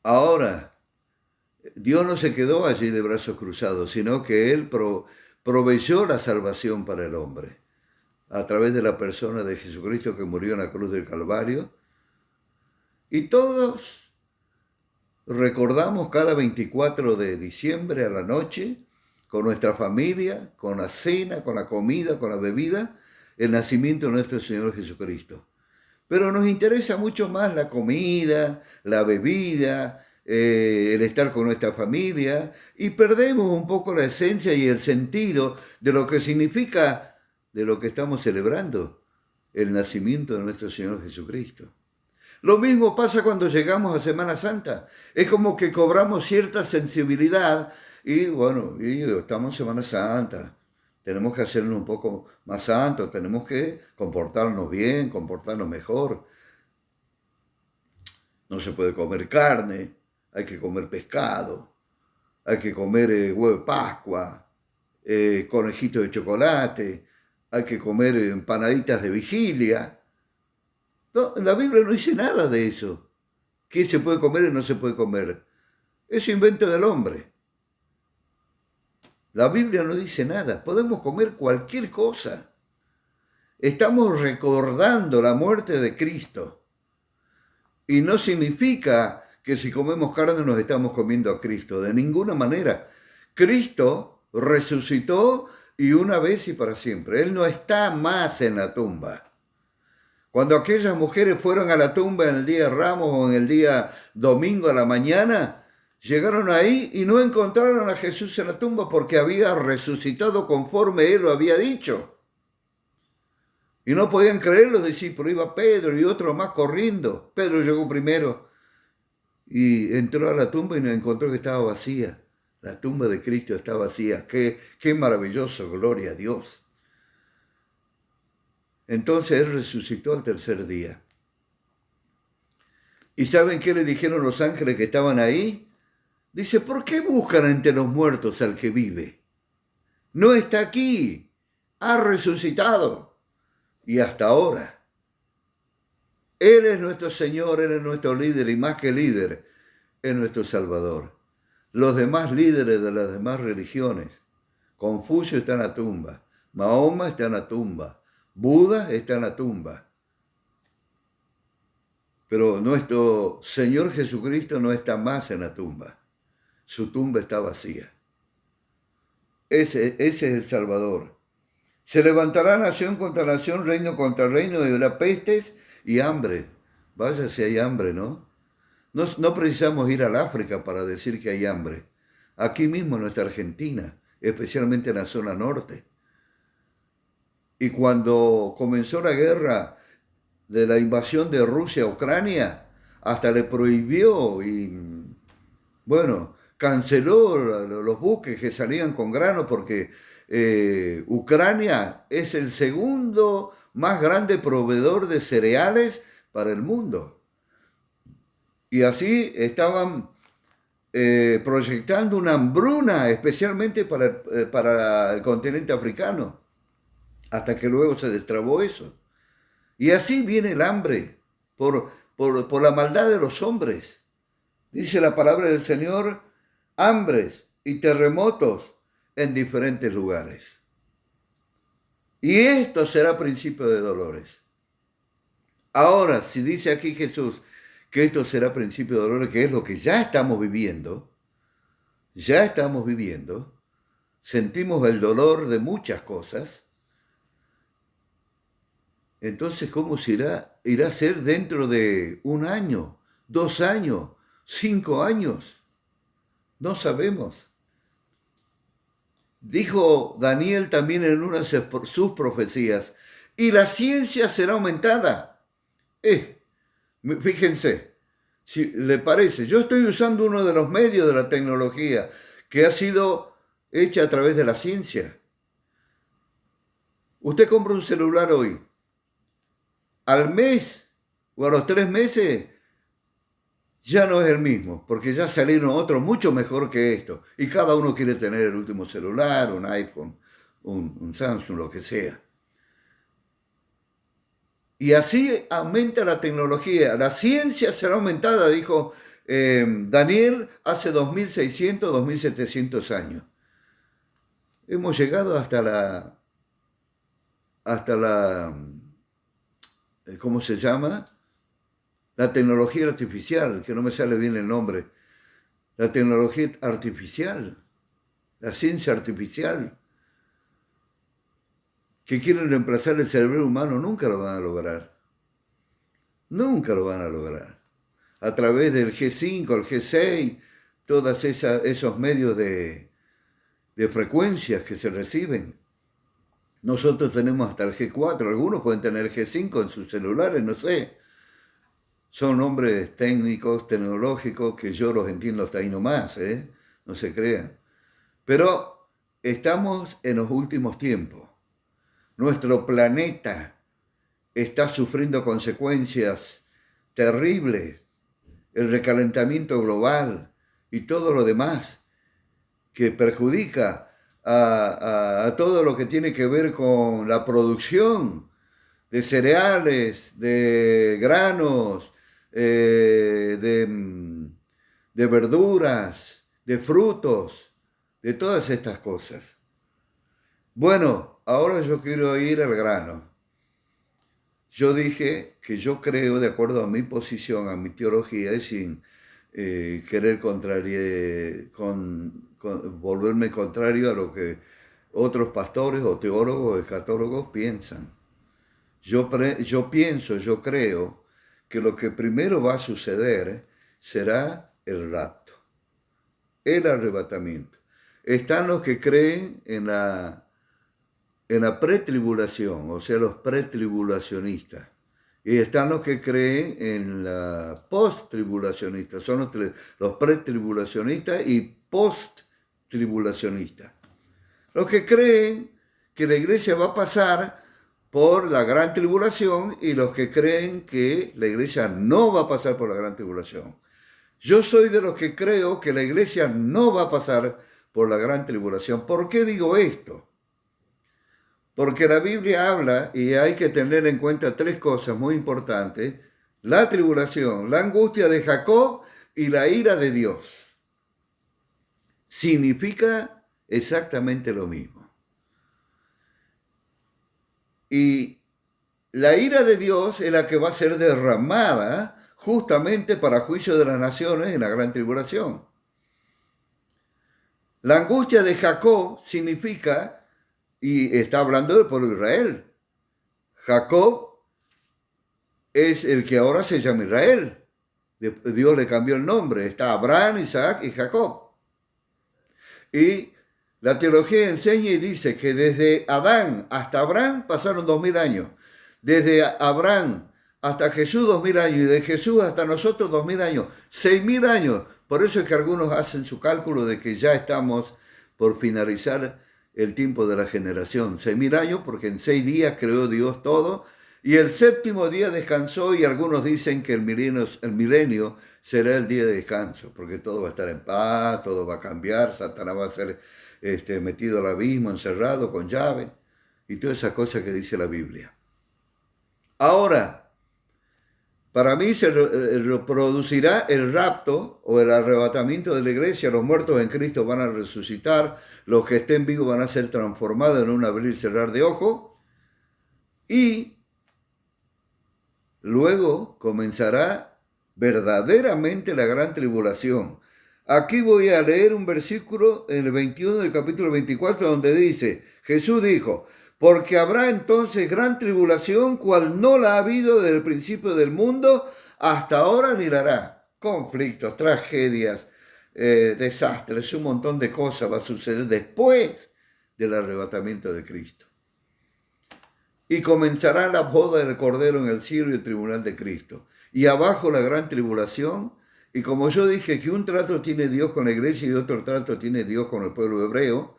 Ahora, Dios no se quedó allí de brazos cruzados, sino que Él proveyó la salvación para el hombre a través de la persona de Jesucristo que murió en la cruz del Calvario. Y todos recordamos cada 24 de diciembre a la noche, con nuestra familia, con la cena, con la comida, con la bebida, el nacimiento de nuestro Señor Jesucristo. Pero nos interesa mucho más la comida, la bebida, el estar con nuestra familia, y perdemos un poco la esencia y el sentido de lo que significa de lo que estamos celebrando, el nacimiento de nuestro Señor Jesucristo. Lo mismo pasa cuando llegamos a Semana Santa. Es como que cobramos cierta sensibilidad y bueno, estamos en Semana Santa. Tenemos que hacernos un poco más santos, tenemos que comportarnos bien, comportarnos mejor. No se puede comer carne, hay que comer pescado, hay que comer huevo de Pascua, conejito de chocolate, hay que comer empanaditas de vigilia. No, la Biblia no dice nada de eso. ¿Qué se puede comer y no se puede comer? Es invento del hombre. La Biblia no dice nada. Podemos comer cualquier cosa. Estamos recordando la muerte de Cristo. Y no significa que si comemos carne nos estamos comiendo a Cristo. De ninguna manera. Cristo resucitó y una vez y para siempre. Él no está más en la tumba. Cuando aquellas mujeres fueron a la tumba en el día de Ramos o en el día domingo a la mañana, llegaron ahí y no encontraron a Jesús en la tumba porque había resucitado conforme Él lo había dicho. Y no podían creer los discípulos. Iba Pedro y otro más corriendo. Pedro llegó primero y entró a la tumba y nos encontró que estaba vacía. La tumba de Cristo está vacía. Qué maravilloso, gloria a Dios. Entonces Él resucitó al tercer día. ¿Y saben qué le dijeron los ángeles que estaban ahí? Dice, ¿por qué buscan entre los muertos al que vive? No está aquí, ha resucitado. Y hasta ahora. Él es nuestro Señor, Él es nuestro líder y más que líder, es nuestro Salvador. Los demás líderes de las demás religiones, Confucio está en la tumba, Mahoma está en la tumba, Buda está en la tumba. Pero nuestro Señor Jesucristo no está más en la tumba. Su tumba está vacía. Ese es el Salvador. Se levantará nación contra nación, reino contra reino, y habrá pestes y hambre. Vaya si hay hambre, ¿no? No precisamos ir al África para decir que hay hambre. Aquí mismo en nuestra Argentina, especialmente en la zona norte. Y cuando comenzó la guerra de la invasión de Rusia a Ucrania, hasta le prohibió y, bueno, canceló los buques que salían con grano porque Ucrania es el segundo más grande proveedor de cereales para el mundo. Y así estaban proyectando una hambruna especialmente para el continente africano, hasta que luego se destrabó eso. Y así viene el hambre por la maldad de los hombres. Dice la palabra del Señor, hambres y terremotos en diferentes lugares. Y esto será principio de dolores. Ahora, si dice aquí Jesús que esto será principio de dolores, que es lo que ya estamos viviendo, sentimos el dolor de muchas cosas, entonces, ¿cómo irá a ser dentro de 1 año, 2 años, 5 años? No sabemos. Dijo Daniel también en una de sus profecías, y la ciencia será aumentada. Fíjense, si le parece, yo estoy usando uno de los medios de la tecnología que ha sido hecha a través de la ciencia. Usted compra un celular hoy. Al mes o a los 3 meses ya no es el mismo, porque ya salieron otros mucho mejor que esto. Y cada uno quiere tener el último celular, un iPhone, un Samsung, lo que sea. Y así aumenta la tecnología. La ciencia será aumentada, dijo Daniel hace 2600, 2700 años. Hemos llegado hasta la ¿cómo se llama? La tecnología artificial, que no me sale bien el nombre. La tecnología artificial, la ciencia artificial, que quieren reemplazar el cerebro humano, nunca lo van a lograr. Nunca lo van a lograr. A través del G5, el G6, todos esos medios de frecuencias que se reciben. Nosotros tenemos hasta el G4, algunos pueden tener G5 en sus celulares, no sé. Son nombres técnicos, tecnológicos, que yo los entiendo hasta ahí nomás, ¿eh? No se crean. Pero estamos en los últimos tiempos. Nuestro planeta está sufriendo consecuencias terribles, el recalentamiento global y todo lo demás que perjudica a todo lo que tiene que ver con la producción de cereales, de granos, de verduras, de frutos, de todas estas cosas. Bueno, ahora yo quiero ir al grano. Yo dije que yo creo, de acuerdo a mi posición, a mi teología, y sin querer volverme contrario a lo que otros pastores o teólogos o escatólogos piensan. Yo creo que lo que primero va a suceder será el rapto, el arrebatamiento. Están los que creen en la pretribulación, o sea, los pretribulacionistas. Y están los que creen en la posttribulacionista. Son los pretribulacionistas y posttribulacionistas. Los que creen que la iglesia va a pasar por la gran tribulación y los que creen que la iglesia no va a pasar por la gran tribulación. Yo soy de los que creo que la iglesia no va a pasar por la gran tribulación. ¿Por qué digo esto? Porque la Biblia habla, y hay que tener en cuenta tres cosas muy importantes: la tribulación, la angustia de Jacob y la ira de Dios. Significa exactamente lo mismo. Y la ira de Dios es la que va a ser derramada justamente para juicio de las naciones en la gran tribulación. La angustia de Jacob significa, y está hablando del pueblo de Israel. Jacob es el que ahora se llama Israel. Dios le cambió el nombre. Está Abraham, Isaac y Jacob. Y la teología enseña y dice que desde Adán hasta Abraham pasaron 2000 años. Desde Abraham hasta Jesús 2000 años. Y de Jesús hasta nosotros 2000 años. 6000 años. Por eso es que algunos hacen su cálculo de que ya estamos por finalizar el tiempo de la generación. 6000 años, porque en 6 días creó Dios todo. Y el séptimo día descansó, y algunos dicen que el milenio será el día de descanso, porque todo va a estar en paz, todo va a cambiar, Satanás va a ser metido al abismo, encerrado con llave, y todas esas cosas que dice la Biblia. Ahora, para mí se producirá el rapto o el arrebatamiento de la iglesia. Los muertos en Cristo van a resucitar, los que estén vivos van a ser transformados en un abrir y cerrar de ojos, y luego comenzará verdaderamente la gran tribulación. Aquí voy a leer un versículo en el 21 del capítulo 24 donde dice, Jesús dijo, porque habrá entonces gran tribulación, cual no la ha habido desde el principio del mundo hasta ahora ni la hará. Conflictos, tragedias, desastres, un montón de cosas va a suceder después del arrebatamiento de Cristo. Y comenzará la boda del Cordero en el cielo y el tribunal de Cristo. Y abajo la gran tribulación. Y como yo dije que un trato tiene Dios con la iglesia y otro trato tiene Dios con el pueblo hebreo,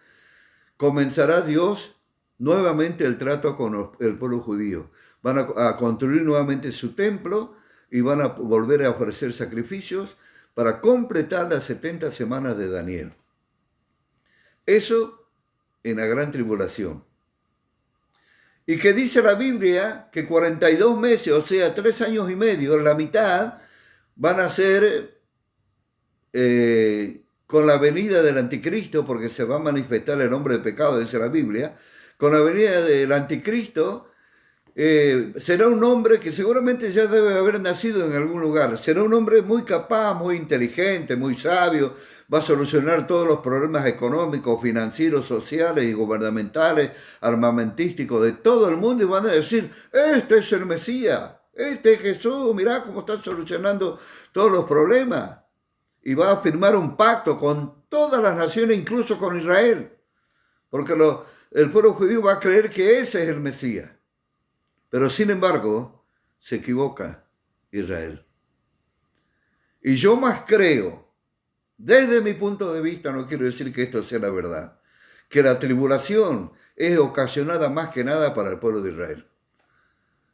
comenzará Dios nuevamente el trato con el pueblo judío. Van a construir nuevamente su templo y van a volver a ofrecer sacrificios para completar las 70 semanas de Daniel. Eso en la gran tribulación. Y que dice la Biblia que 42 meses, o sea, 3 años y medio, la mitad, van a ser con la venida del anticristo, porque se va a manifestar el hombre de pecado, dice la Biblia. Con la venida del anticristo, será un hombre que seguramente ya debe haber nacido en algún lugar. Será un hombre muy capaz, muy inteligente, muy sabio. Va a solucionar todos los problemas económicos, financieros, sociales y gubernamentales, armamentísticos de todo el mundo, y van a decir, este es el Mesías, este es Jesús, mirá cómo está solucionando todos los problemas. Y va a firmar un pacto con todas las naciones, incluso con Israel, porque el pueblo judío va a creer que ese es el Mesías. Pero sin embargo, se equivoca Israel. Y yo más creo, desde mi punto de vista, no quiero decir que esto sea la verdad, que la tribulación es ocasionada más que nada para el pueblo de Israel.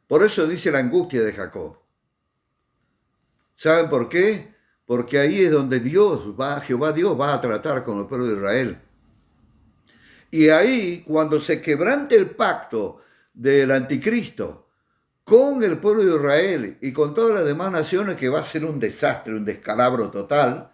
Por eso dice la angustia de Jacob. ¿Saben por qué? Porque ahí es donde Jehová Dios va a tratar con el pueblo de Israel. Y ahí, cuando se quebrante el pacto del anticristo con el pueblo de Israel y con todas las demás naciones, que va a ser un desastre, un descalabro total,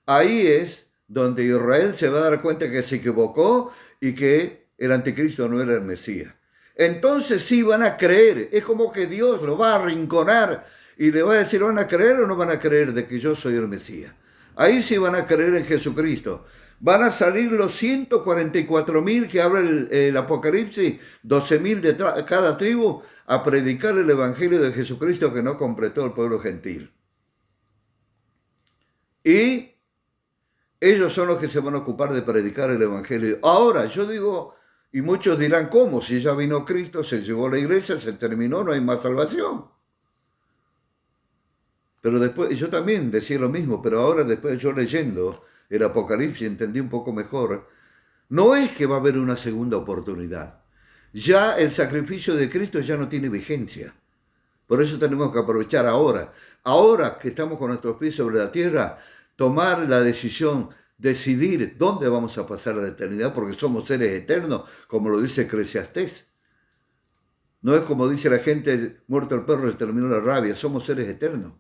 ahí es donde Israel se va a dar cuenta que se equivocó y que el anticristo no era el Mesías. Entonces sí van a creer, es como que Dios lo va a arrinconar y le va a decir, ¿van a creer o no van a creer de que yo soy el Mesías? Ahí sí van a creer en Jesucristo. Van a salir los 144.000 que habla el Apocalipsis, 12.000 de cada tribu, a predicar el Evangelio de Jesucristo que no completó el pueblo gentil. Y ellos son los que se van a ocupar de predicar el Evangelio. Ahora, yo digo, y muchos dirán, ¿cómo? Si ya vino Cristo, se llevó la iglesia, se terminó, no hay más salvación. Pero después, yo también decía lo mismo, pero ahora después yo leyendo el Apocalipsis entendí un poco mejor. No es que va a haber una segunda oportunidad. Ya el sacrificio de Cristo ya no tiene vigencia. Por eso tenemos que aprovechar ahora que estamos con nuestros pies sobre la tierra, tomar la decisión, decidir dónde vamos a pasar la eternidad, porque somos seres eternos, como lo dice Eclesiastés. No es como dice la gente, muerto el perro se terminó la rabia, somos seres eternos.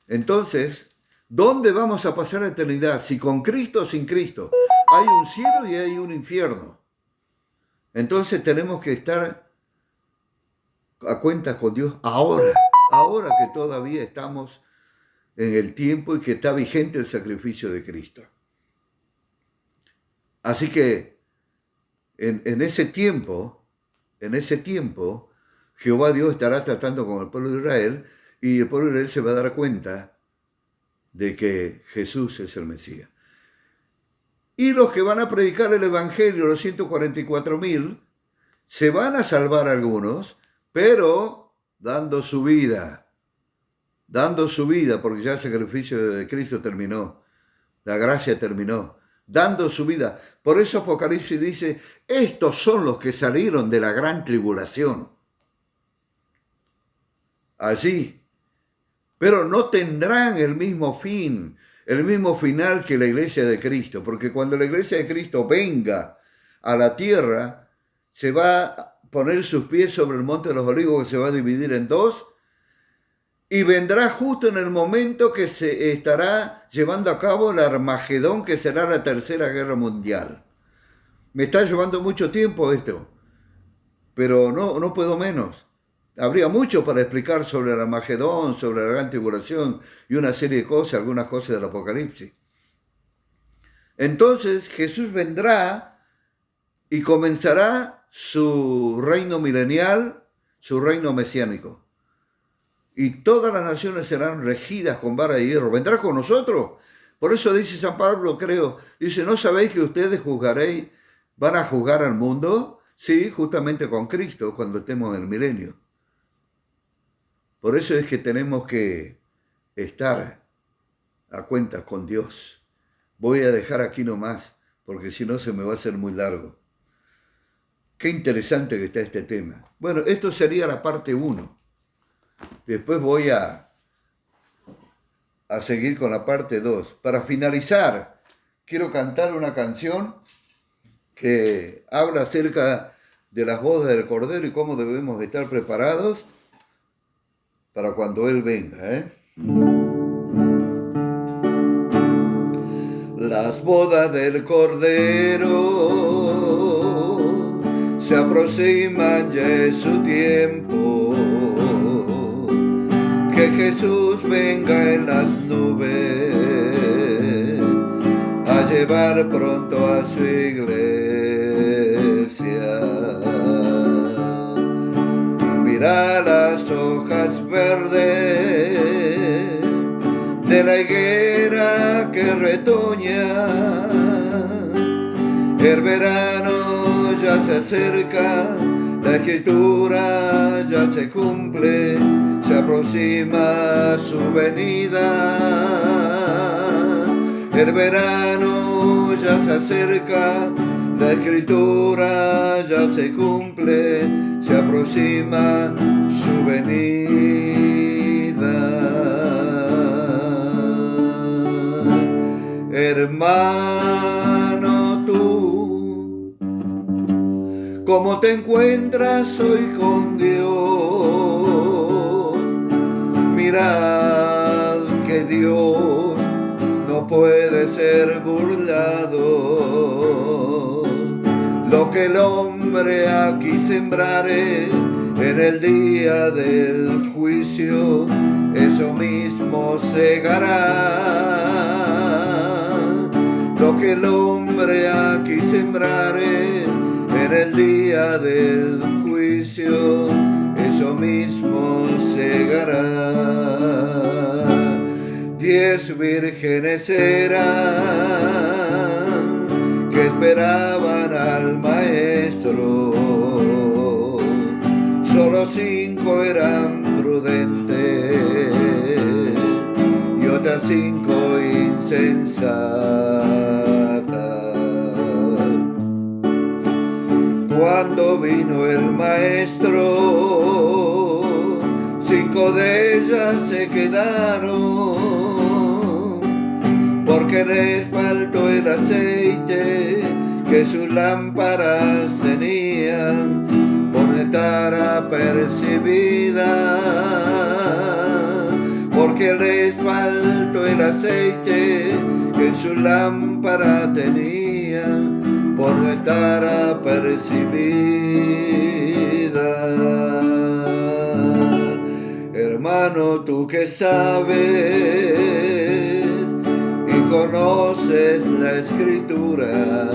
Entonces, ¿dónde vamos a pasar la eternidad? Si con Cristo o sin Cristo. Hay un cielo y hay un infierno. Entonces tenemos que estar a cuentas con Dios ahora que todavía estamos en el tiempo y que está vigente el sacrificio de Cristo. Así que en ese tiempo, Jehová Dios estará tratando con el pueblo de Israel y el pueblo de Israel se va a dar cuenta de que Jesús es el Mesías. Y los que van a predicar el Evangelio, los 144.000, se van a salvar algunos, pero dando su vida, porque ya el sacrificio de Cristo terminó, la gracia terminó, dando su vida. Por eso Apocalipsis dice, estos son los que salieron de la gran tribulación. Allí, pero no tendrán el mismo fin, el mismo final que la iglesia de Cristo, porque cuando la iglesia de Cristo venga a la tierra, se va a poner sus pies sobre el monte de los olivos, que se va a dividir en dos, y vendrá justo en el momento que se estará llevando a cabo el Armagedón, que será la tercera guerra mundial. Me está llevando mucho tiempo esto, pero no puedo menos. Habría mucho para explicar sobre el Armagedón, sobre la gran tribulación y una serie de cosas, algunas cosas del Apocalipsis. Entonces Jesús vendrá y comenzará su reino milenial, su reino mesiánico. Y todas las naciones serán regidas con vara de hierro. Vendrá con nosotros. Por eso dice San Pablo, creo, dice, ¿no sabéis que ustedes van a juzgar al mundo? Sí, justamente con Cristo, cuando estemos en el milenio. Por eso es que tenemos que estar a cuentas con Dios. Voy a dejar aquí nomás, porque si no se me va a hacer muy largo. Qué interesante que está este tema. Bueno, esto sería la parte 1. Después voy a seguir con la parte 2. Para finalizar, quiero cantar una canción que habla acerca de las bodas del Cordero y cómo debemos estar preparados para cuando Él venga. Las bodas del Cordero se aproximan, ya es su tiempo, que Jesús venga en las nubes a llevar pronto a su iglesia. Mira las hojas verdes de la higuera que retoña, el verano ya se acerca, la escritura ya se cumple, se aproxima su venida. El verano ya se acerca, la escritura ya se cumple, se aproxima su venida. Hermano, tú, ¿cómo te encuentras hoy con Dios? Mirad que Dios no puede ser burlado. Lo que el hombre aquí sembrare en el día del juicio, eso mismo segará. Lo que el hombre aquí sembrare en el día del juicio, eso mismo segará. 10 vírgenes eran que esperaban al maestro, solo 5 eran prudentes y otras 5 insensatas. Cuando vino el maestro, 5 de ellas se quedaron, porque les faltó el aceite que sus lámparas tenían, por no estar apercibidas, porque les faltó el aceite que sus lámparas tenían, por no estar apercibidas. Hermano, tú que sabes y conoces la escritura,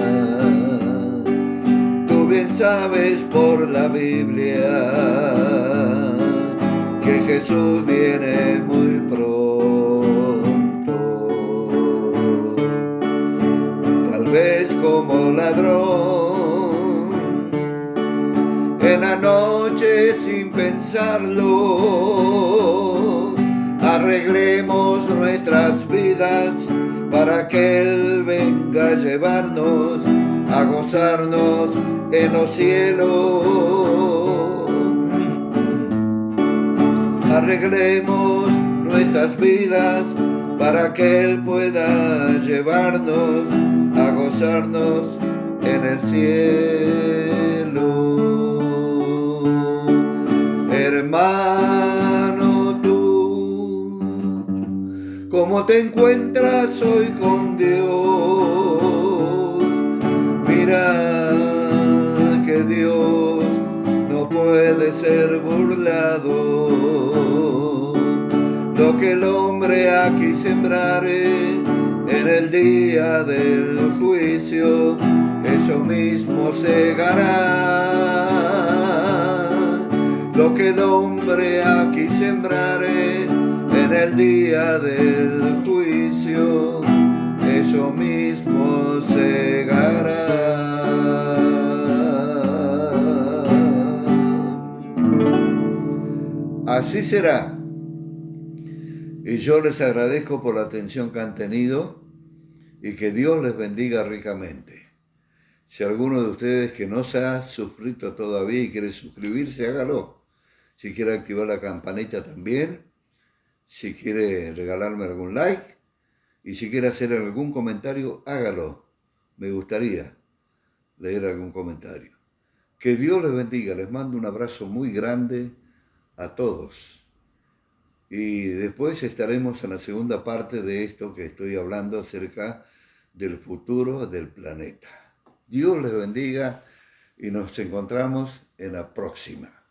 tú bien sabes por la Biblia que Jesús viene muy pronto. Tal vez como ladrón, en la noche sin pensarlo, arreglemos nuestras vidas para que Él venga a llevarnos, a gozarnos en los cielos. Arreglemos nuestras vidas para que Él pueda llevarnos, a gozarnos en el cielo. Hermano, tú, ¿cómo te encuentras hoy con Dios? Mira que Dios no puede ser burlado. Lo que el hombre aquí sembrare en el día del juicio, eso mismo segará. Lo que el hombre aquí sembrare en el día del juicio, eso mismo segará. Así será. Y yo les agradezco por la atención que han tenido y que Dios les bendiga ricamente. Si alguno de ustedes que no se ha suscrito todavía y quiere suscribirse, hágalo. Si quiere activar la campanita también. Si quiere regalarme algún like. Y si quiere hacer algún comentario, hágalo. Me gustaría leer algún comentario. Que Dios les bendiga. Les mando un abrazo muy grande a todos. Y después estaremos en la segunda parte de esto que estoy hablando acerca del futuro del planeta. Dios les bendiga y nos encontramos en la próxima.